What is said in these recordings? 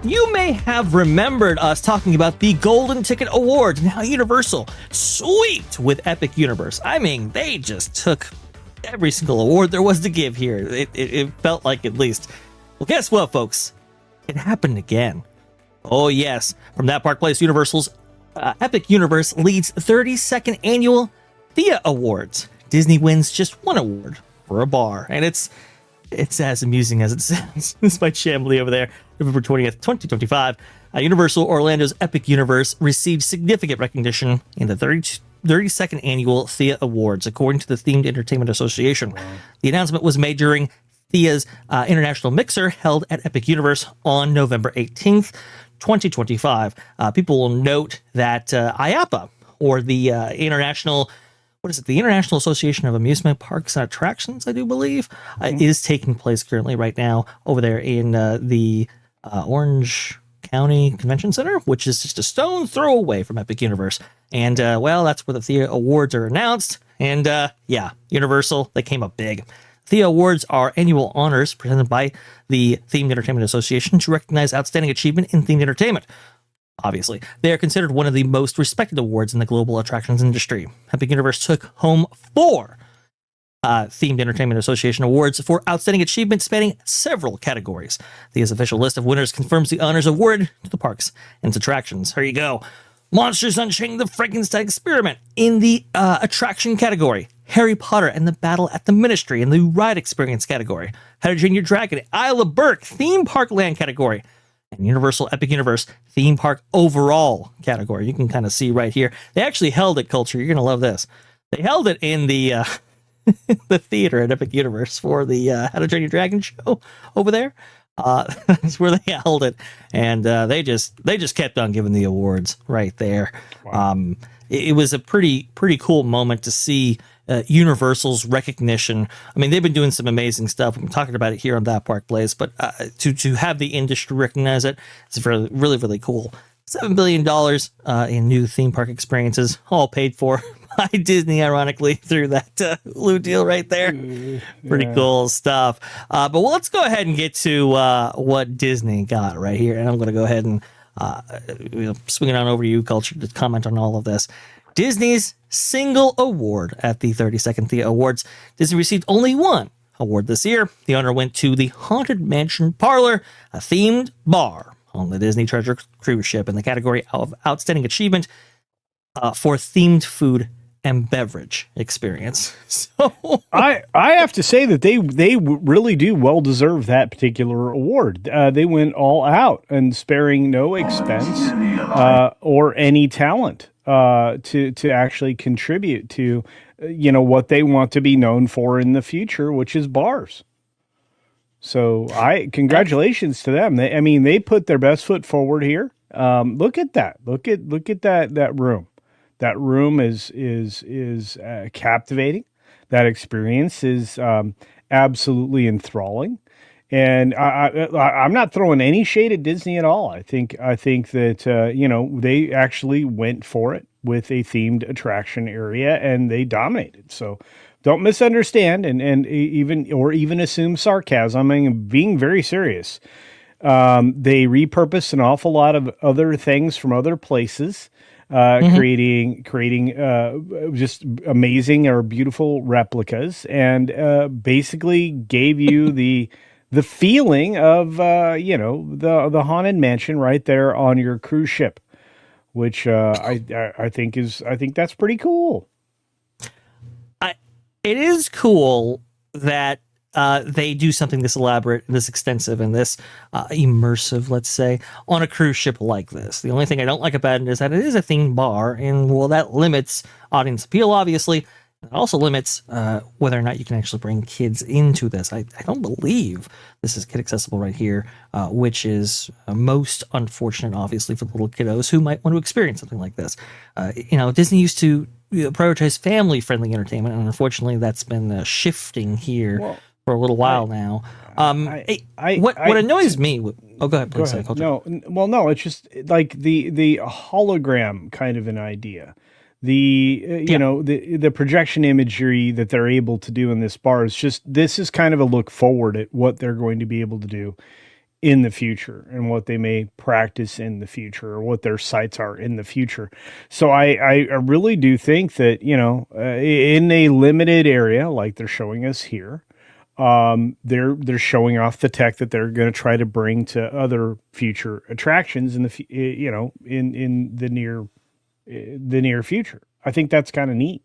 You may have remembered us talking about the Golden Ticket Awards and how Universal swept with Epic Universe. I mean, they just took every single award there was to give here. It felt like, at least. Well, guess what, folks? It happened again. Oh, yes. From that Park Place, Universal's Epic Universe leads 32nd Annual Thea Awards. Disney wins just one award for a bar, and it's as amusing as it sounds. This is my Chambly over there. November 20th, 2025. Universal Orlando's Epic Universe received significant recognition in the 32nd Annual Thea Awards, according to the Themed Entertainment Association. Wow. The announcement was made during Thea's International Mixer held at Epic Universe on November 18th, 2025. People will note that IAPA, or the International... What is it? The International Association of Amusement Parks and Attractions, I do believe, is taking place currently right now over there in the Orange County Convention Center, which is just a stone's throw away from Epic Universe. And, well, that's where the Thea Awards are announced. And, yeah, Universal, they came up big. Thea Awards are annual honors presented by the Themed Entertainment Association to recognize outstanding achievement in themed entertainment. Obviously, they are considered one of the most respected awards in the global attractions industry. Epic Universe took home 4 Themed Entertainment Association awards for outstanding achievement spanning several categories. Thea's official list of winners confirms the honors awarded to the parks and its attractions. Here you go. Monsters Unchained: The Frankenstein Experiment in the attraction category. Harry Potter and the Battle at the Ministry in the ride experience category. How to Train Your Dragon, Isle of Berk theme park land category. And Universal Epic Universe theme park overall category. You can kind of see right here. They actually held it, Culture. You're going to love this. They held it in the the theater at Epic Universe for the How to Train Your Dragon show over there. That's where they held it, and they just kept on giving the awards right there. Wow. It was a pretty cool moment to see Universal's recognition. I mean, they've been doing some amazing stuff. I'm talking about it here on That Park Place, but to have the industry recognize it, it's really, really, really cool. $7 billion in new theme park experiences, all paid for by Disney, ironically, through that Hulu deal right there. Pretty cool stuff. But let's go ahead and get to what Disney got right here. And I'm going to go ahead and swing it on over to you, Culture, to comment on all of this. Disney's single award at the 32nd Thea Awards. Disney received only one award this year. The honor went to the Haunted Mansion Parlor, a themed bar on the Disney Treasure cruise ship in the category of Outstanding Achievement for themed food and beverage experience. So I have to say that they really do well deserve that particular award. They went all out and sparing no expense or any talent to actually contribute to what they want to be known for in the future, which is bars. So congratulations to them. They put their best foot forward here. Look at that. Look at that room. That room is captivating. That experience is absolutely enthralling. And I'm not throwing any shade at Disney at all. I think that they actually went for it with a themed attraction area and they dominated. So don't misunderstand and even assume sarcasm. I'm being very serious. They repurposed an awful lot of other things from other places. Creating just amazing or beautiful replicas, and basically gave you the feeling of the Haunted Mansion right there on your cruise ship, which I think that's pretty cool. It is cool that they do something this elaborate, this extensive, and this immersive, let's say, on a cruise ship like this. The only thing I don't like about it is that it is a themed bar, and well, that limits audience appeal, obviously. It also limits whether or not you can actually bring kids into this. I don't believe this is kid accessible right here, which is most unfortunate, obviously, for little kiddos who might want to experience something like this. Disney used to prioritize family-friendly entertainment, and unfortunately, that's been shifting here for a little while now. What annoys me... Oh, go ahead, please. No, it's just like the hologram kind of an idea. The projection imagery that they're able to do in this bar is just, this is kind of a look forward at what they're going to be able to do in the future and what they may practice in the future or what their sites are in the future. So I really do think that, in a limited area like they're showing us here, they're showing off the tech that they're going to try to bring to other future attractions in in the near future. I think that's kind of neat.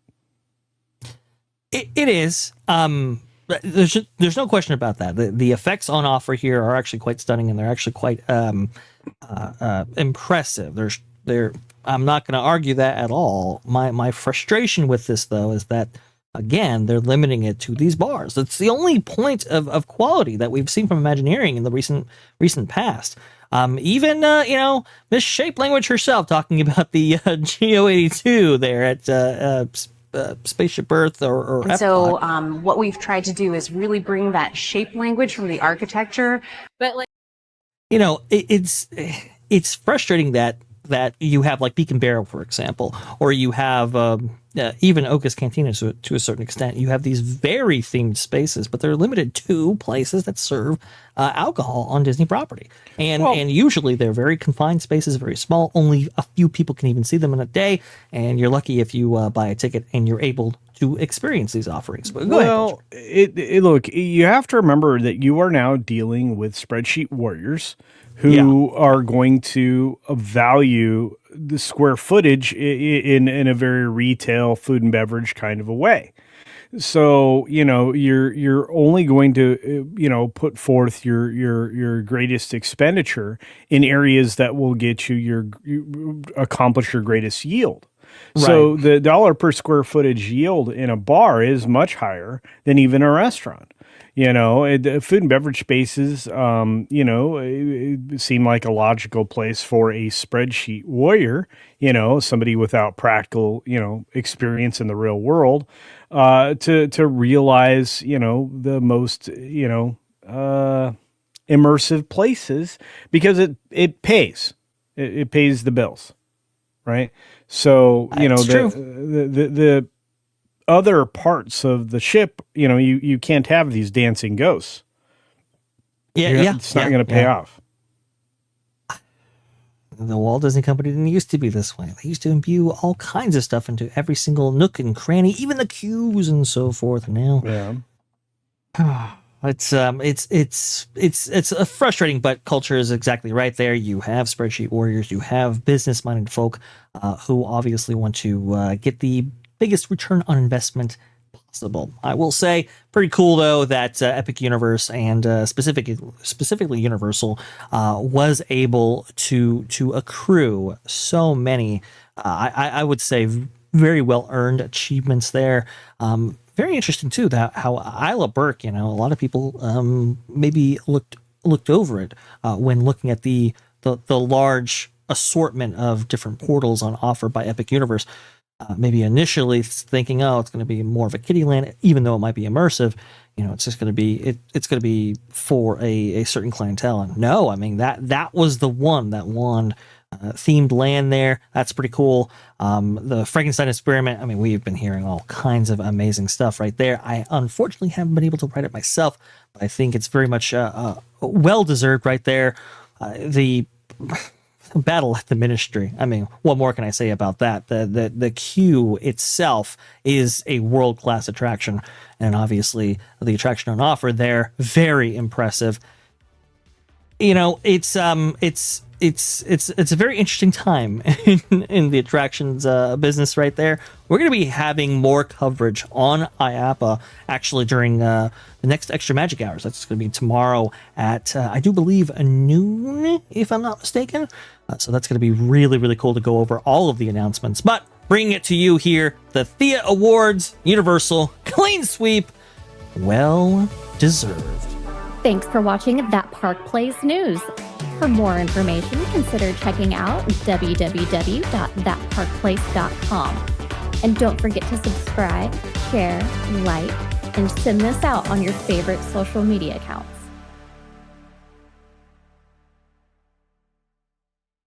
It is. There's no question about that. The effects on offer here are actually quite stunning, and they're actually quite impressive. I'm not going to argue that at all. My frustration with this, though, is that, again, they're limiting it to these bars. It's the only point of quality that we've seen from Imagineering in the recent past. Even Miss Shape Language herself talking about the GO82 there at Spaceship Earth or and so what we've tried to do is really bring that shape language from the architecture, but it's frustrating that you have like Beacon Barrel, for example, or you have even Oka's Cantina to a certain extent. You have these very themed spaces, but they're limited to places that serve alcohol on Disney property. And usually they're very confined spaces, very small. Only a few people can even see them in a day. And you're lucky if you buy a ticket and you're able to experience these offerings. But go ahead. Look, you have to remember that you are now dealing with spreadsheet warriors who are going to value the square footage in a very retail food and beverage kind of a way. So, you're only going to, put forth your greatest expenditure in areas that will get you accomplish your greatest yield. Right. So the dollar per square footage yield in a bar is much higher than even a restaurant. Food and beverage spaces, seem like a logical place for a spreadsheet warrior, somebody without practical, experience in the real world, to realize, the most, immersive places, because it pays. It pays the bills, right? So, the other parts of the ship, you can't have these dancing ghosts. It's not going to pay off. The Walt Disney Company didn't used to be this way. They used to imbue all kinds of stuff into every single nook and cranny, even the queues and so forth. Now, it's frustrating, but culture is exactly right there. You have spreadsheet warriors, you have business-minded folk who obviously want to get the biggest return on investment possible. I will say, pretty cool though that Epic Universe and specifically Universal was able to accrue so many, I would say, very well earned achievements there. Very interesting too that how Isla Burke, a lot of people maybe looked over it when looking at the large assortment of different portals on offer by Epic Universe. Maybe initially thinking, it's going to be more of a kiddie land, even though it might be immersive. It's just going to be it's going to be for a certain clientele. And no, I mean that was the one themed land there. That's pretty cool. The Frankenstein experiment. I mean, we've been hearing all kinds of amazing stuff right there. I unfortunately haven't been able to write it myself, but I think it's very much well deserved right there. The battle at the Ministry. I mean, what more can I say about that? The queue itself is a world-class attraction, and obviously the attraction on offer there, very impressive. It's a very interesting time in the attractions business right there. We're going to be having more coverage on IAAPA actually during the next Extra Magic Hours. That's going to be tomorrow at, I do believe, noon, if I'm not mistaken. So that's going to be really, really cool to go over all of the announcements. But bringing it to you here, the Thea Awards, Universal, clean sweep, well deserved. Thanks for watching That Park Plays News. For more information, consider checking out www.thatparkplace.com. And don't forget to subscribe, share, like, and send this out on your favorite social media accounts.